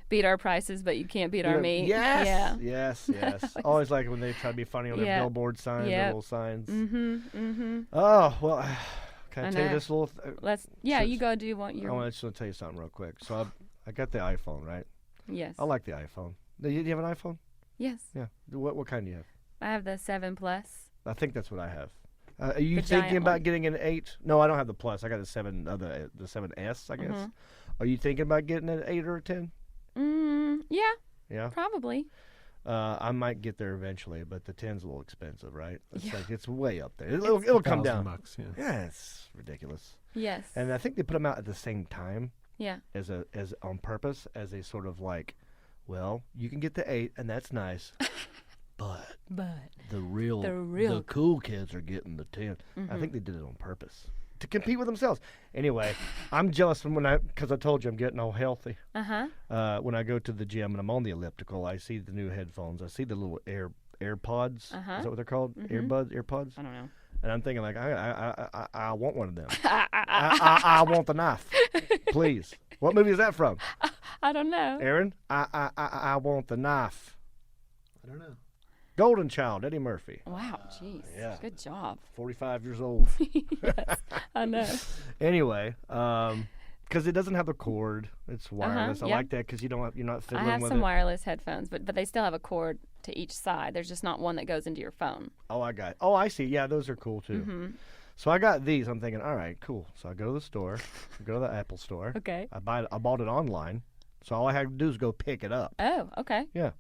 beat our prices, but you can't beat our meat. Yes. Yeah. Yes. Always like when they try to be funny on their Yeah. billboard signs, their Yep. little signs. Mm-hmm. Oh, well, can I I tell you know. this little... Yeah, So- you go do what I you're. want to tell you something real quick. So I got the iPhone, right? Yes. I like the iPhone. Do you have an iPhone? Yes. Yeah. What kind do you have? I have the 7 Plus. I think that's what I have. Are you The thinking giant about one. getting an 8? No, I don't have the Plus. I got the 7, the 7S, I guess. Mm-hmm. Are you thinking about getting an 8 or a 10? Yeah, Yeah. probably. I might get there eventually, but the 10's a little expensive, right? It's Yeah. like it's way up there. It'll come down. $1,000, yeah. Yeah, it's ridiculous. Yes. And I think they put them out at the same time Yeah. as on purpose as a sort of like, well, you can get the 8 and that's nice, but But the cool kids are getting the 10. I think they did it on purpose to compete with themselves. Anyway, I'm jealous because I told you I'm getting all healthy. When I go to the gym and I'm on the elliptical, I see the new headphones. I see the little AirPods. Is that what they're called? AirPods. I don't know. And I'm thinking like, I want one of them. I want the knife, please. What movie is that from? I don't know. Aaron, I want the knife. I don't know. Golden Child, Eddie Murphy, Wow. Jeez. yeah. Good job. 45 years old. Yes. I know. Anyway, because it doesn't have the cord, it's wireless. I yeah. like that because you're not I fiddling have with some it. wireless headphones, but they still have a cord to each side. There's just not one that goes into your phone. Oh, I see. Yeah, those are cool too. So I got these. I'm thinking, all right, cool. So I go to the store, go to the Apple store. Okay. I bought it online. So all I had to do is go pick it up. Oh, okay. Yeah.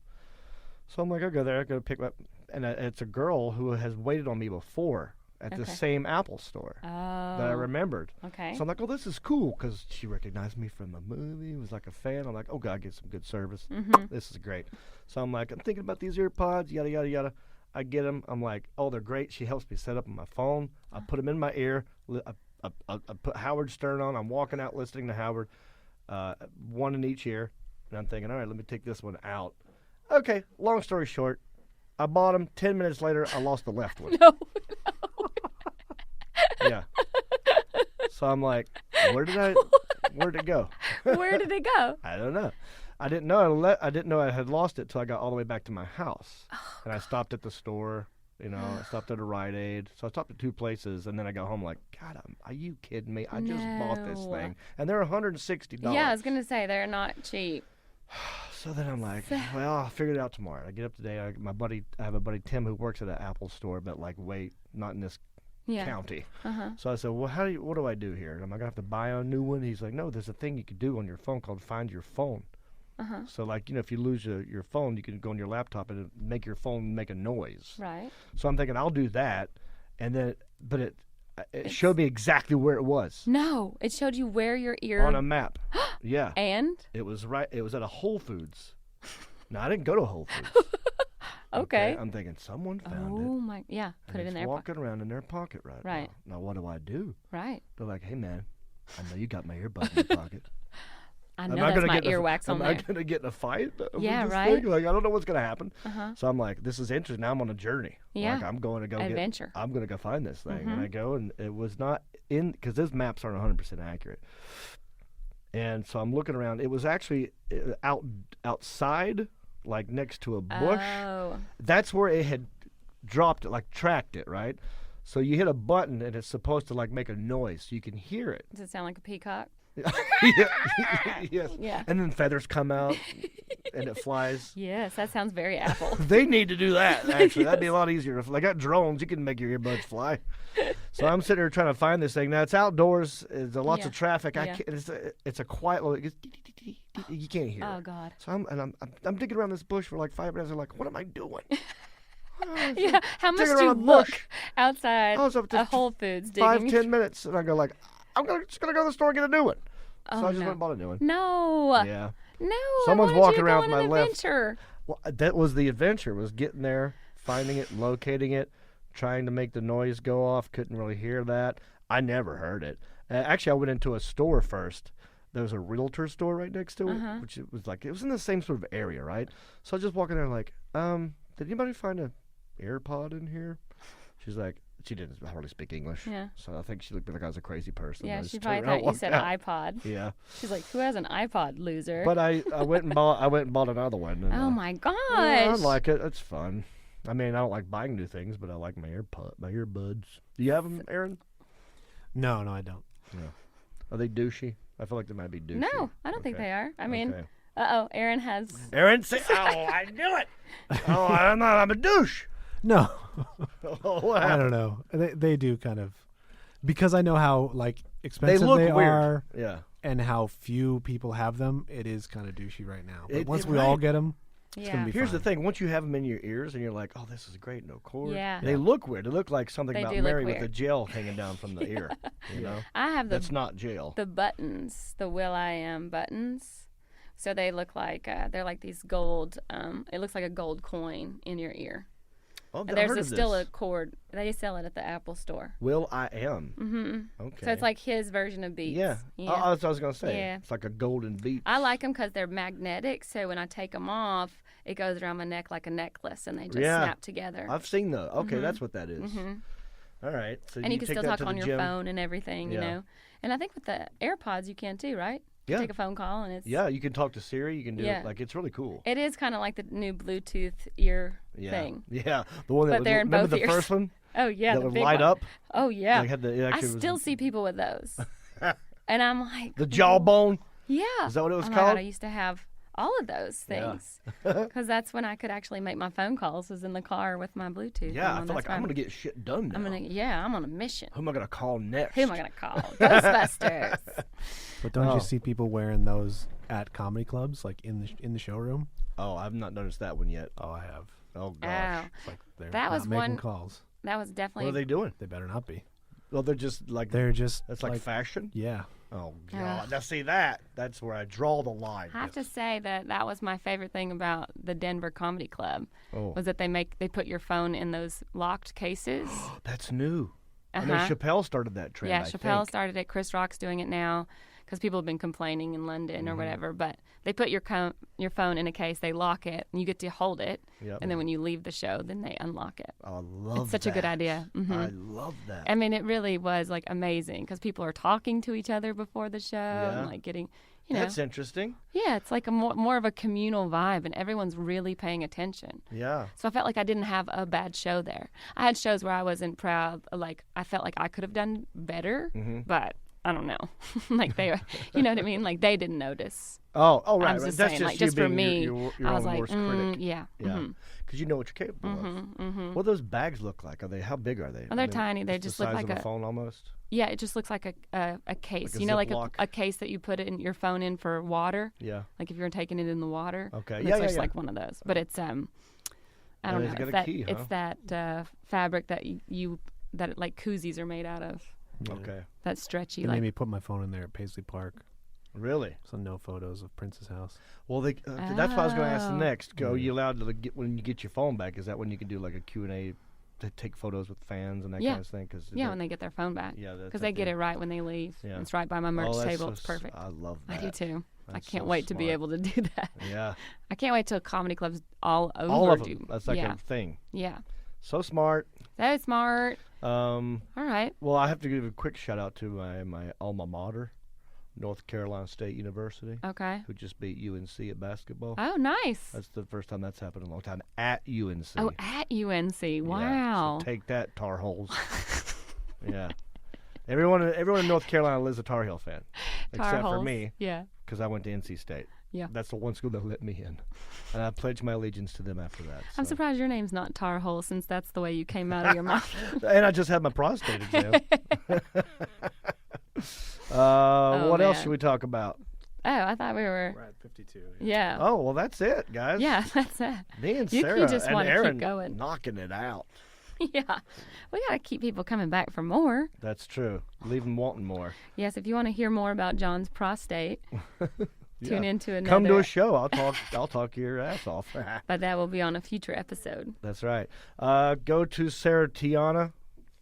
So I'm like, I'll go there, I go pick it up. And it's a girl who has waited on me before at the same Apple store that I remembered. Okay. So I'm like, oh, this is cool because she recognized me from the movie, was like a fan. I'm like, oh, God, I get some good service. This is great. So I'm like, I'm thinking about these earpods, yada, yada, yada. I get them. I'm like, oh, they're great. She helps me set up on my phone. I put them in my ear. I put Howard Stern on. I'm walking out listening to Howard, one in each ear. And I'm thinking, all right, let me take this one out. Okay, long story short, I bought them. 10 minutes later, I lost the left one. No. Yeah. So I'm like, where'd it go? Where did it go? I don't know. I didn't know I had lost it till I got all the way back to my house. And I stopped at the store, I stopped at a Rite Aid. So I stopped at 2 places, and then I got home like, God, are you kidding me? I just bought this thing. And they're $160. Yeah, I was going to say, they're not cheap. So then I'm like, well, I'll figure it out tomorrow. I get up today. I have a buddy, Tim, who works at an Apple store, but not in this county. So I said, well, what do I do here? Am I going to have to buy a new one? He's like, no, there's a thing you can do on your phone called Find Your Phone. So if you lose your phone, you can go on your laptop and make your phone make a noise. Right. So I'm thinking I'll do that, and then, but it showed me exactly where it was. No, it showed you where your ear... On a map. Yeah. And? It was at a Whole Foods. No, I didn't go to Whole Foods. Okay. I'm thinking someone found it. Oh my, yeah. Put it in their pocket. Walking around in their pocket right Right. now. What do I do? Right. They're like, hey man, I know you got my earbud in your pocket. I know that's my earwax on there. Am I gonna get in a fight? Yeah, this right. thing? Like I don't know what's gonna happen. So I'm like, this is interesting. Now I'm on a journey. Yeah. Like I'm going to go adventure. I'm gonna go find this thing, and I go, and it was not in because those maps aren't 100% accurate. And so I'm looking around. It was actually outside, like next to a bush. Oh. That's where it had dropped it, like tracked it, right? So you hit a button, and it's supposed to like make a noise, so you can hear it. Does it sound like a peacock? Yes. Yeah. And then feathers come out, and it flies. Yes, that sounds very Apple. They need to do that, actually. That'd be a lot easier. If they got drones, you can make your earbuds fly. So I'm sitting here trying to find this thing. Now, it's outdoors. There's lots of traffic. Yeah. It's a quiet little... You can't hear Oh, it. God. So I'm digging around this bush for like 5 minutes. I'm like, what am I doing? Yeah, how much digging do you around a look bush. outside I was up to a Whole Foods digging? 5-10 minutes. And I go like, just going to go to the store and get a new one. Oh, So I just no. went and bought a new one. No. Yeah. No. Someone's I wanted walking you to around go with on an my left. adventure. Well, that was the adventure, was getting there, finding it, locating it, trying to make the noise go off. Couldn't really hear that. I never heard it. Actually, I went into a store first. There was a realtor store right next to it, which it was in the same sort of area, right? So I was just walking there like, did anybody find an AirPod in here? She's like, she didn't hardly speak English. Yeah. So I think she looked like I was a crazy person. Yeah, I she just probably turned around thought you and said walked out. iPod. Yeah. She's like, who has an iPod, loser? But I went and bought another one. And, oh, my gosh. yeah, I like it. It's fun. I mean, I don't like buying new things, but I like my earbuds. Do you have them, Aaron? No, I don't. Yeah. Are they douchey? I feel like they might be douchey. No, I don't think Okay. they are. I mean, Okay. Aaron has... Aaron, say, oh, I knew it. Oh, I'm a douche. No, Oh, what I happened? don't know. They do kind of, because I know how like They expensive look they weird. are Yeah. and how few people have them. It is kind of douchey right now. But once we right. all get them, it's Yeah. gonna be Here's fine. the thing. Once you have them in your ears and you're like, oh, this is great, no cord. Yeah. They look weird. They look like something They about do look Mary with weird. a gel hanging down from the ear. You know? I have That's not gel. the buttons, the Will.I.am buttons. So they look like, they're like these gold, it looks like a gold coin in your ear. Oh, And I've there's heard of still this. a cord. They sell it at the Apple store. Will.I.am. Mm-hmm. Okay. So it's like his version of Beats. Yeah. Yeah. Oh, that's what I was going to say. Yeah. It's like a golden beat. I like them because they're magnetic. So when I take them off, it goes around my neck like a necklace, and they just snap together. I've seen those. Okay, that's what that is. All right. So And you can take still that talk to the on your gym. phone and everything, you Yeah. know. And I think with the AirPods you can too, right? You Yeah. take a phone call and it's Yeah, you can talk to Siri. You can do Yeah. it. Like, it's really cool. It is kind of like the new Bluetooth ear Yeah. thing. Yeah. The one that But was, they're in remember both the ears. first one? Oh yeah, that the would big light one. up? Oh yeah. They had the, it I actually was still see people with those. And I'm like, the jawbone. yeah. Is that what it was oh my God, called? I used to have all of those things. Because that's when I could actually make my phone calls, was in the car with my Bluetooth. Yeah, on. I feel like I'm going to get shit done now. I'm on a mission. Who am I going to call next? Who am I going to call? Ghostbusters. But don't you see people wearing those at comedy clubs, like in the showroom? Oh, I've not noticed that one yet. Oh, I have. Oh, gosh. Oh. It's like they're That not was making one- calls. That was definitely. What are they doing? They better not be. Well, they're just like... They're just That's like fashion? yeah. Oh, God. Now, see that? That's where I draw the line. I have to say that was my favorite thing about the Denver Comedy Club. Oh. Was that they put your phone in those locked cases. That's new. I know Uh-huh. Chappelle started that trend, Yeah, I Chappelle think. started it. Chris Rock's doing it now because people have been complaining in London or whatever. But they put your phone in a case, they lock it, and you get to hold it. Yep. And then when you leave the show, then they unlock it. I love It's such a good idea. I love that. I mean, it really was like amazing because people are talking to each other before the show and like getting, That's interesting. Yeah, it's like a more of a communal vibe, and everyone's really paying attention. Yeah. So I felt like I didn't have a bad show there. I had shows where I wasn't proud. Like I felt like I could have done better, but I don't know. Like they, you know what I mean? Like they didn't notice. Oh, right. I was right. just That's saying, just like you just for being me, your I was own like, worst critic. yeah, Yeah. Because you know what you're capable of. What do those bags look like? How big are they? Oh, they're tiny. They just the look size like of a phone almost. Yeah, it just looks like a case. Like a you know, like Ziploc? a case that you put in your phone in for water. Yeah. Like if you're taking it in the water. Okay. It's Yeah, just yeah. like one of those. But it's I don't it's know. got It's a that key, it's huh? that fabric that that like koozies are made out of. Okay. That stretchy They like. made me put my phone in there at Paisley Park, Really? so no photos of Prince's house. Well, that's what I was going to ask Oh. next. Are you allowed to get when you get your phone back? Is that when you can do like a Q&A to take photos with fans and that Yeah. kind of thing? Cause Yeah, when they get their phone back. Yeah, that's Because they get it right when they leave. Yeah. It's right by my merch that's table. so It's perfect. I love I that. do too. I That's can't so wait to be smart. able to do that. Yeah. I can't wait till comedy clubs all over All of do. them. That's like yeah. a thing. Yeah. So smart. That is smart. All right. Well, I have to give a quick shout out to my alma mater, North Carolina State University, Okay. who just beat UNC at basketball. Oh, nice. That's the first time that's happened in a long time at UNC. Oh, at UNC. Yeah, Wow. so take that, Tar Heels. Yeah. Everyone in North Carolina is a Tar Heel fan, except for Heels. me, Yeah. because I went to NC State. Yeah. That's the one school that let me in, and I pledged my allegiance to them after that. I'm so. surprised your name's not Tar Hole since that's the way you came out of your mouth. And I just had my prostate exam. What else man. should we talk about? Oh, I thought we were. We're at 52. Yeah. Oh, well, that's it, guys. Yeah, that's it. Me and You Sarah just and wanna keep Aaron going. knocking it out. Yeah. We got to keep people coming back for more. That's true. Leave them wanting more. Yes, if you want to hear more about John's prostate, tune into another. Come to a show. I'll talk your ass off. But that will be on a future episode. That's right. Go to Sarah Tiana,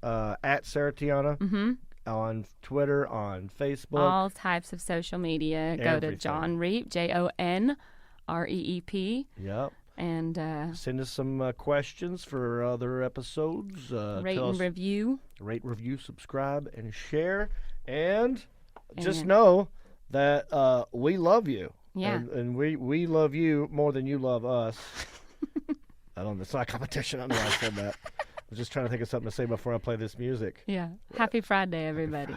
at Sarah Tiana, on Twitter, on Facebook. All types of social media. Go to Everything. John Reep, JONREEP, Yep. and Send us some questions for other episodes. rate tell and us- review. Rate, review, subscribe, and share. And just And- know that we love you. Yeah. And we love you more than you love us. I don't know. It's not a competition. I know I said that. I was just trying to think of something to say before I play this music. Yeah. Happy Friday, everybody.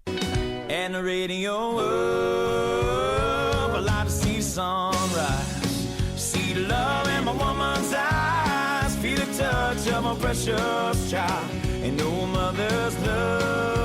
And the radio up, I like to see the sunrise, see the love in my woman's eyes, feel the touch of my precious child, and know a mother's love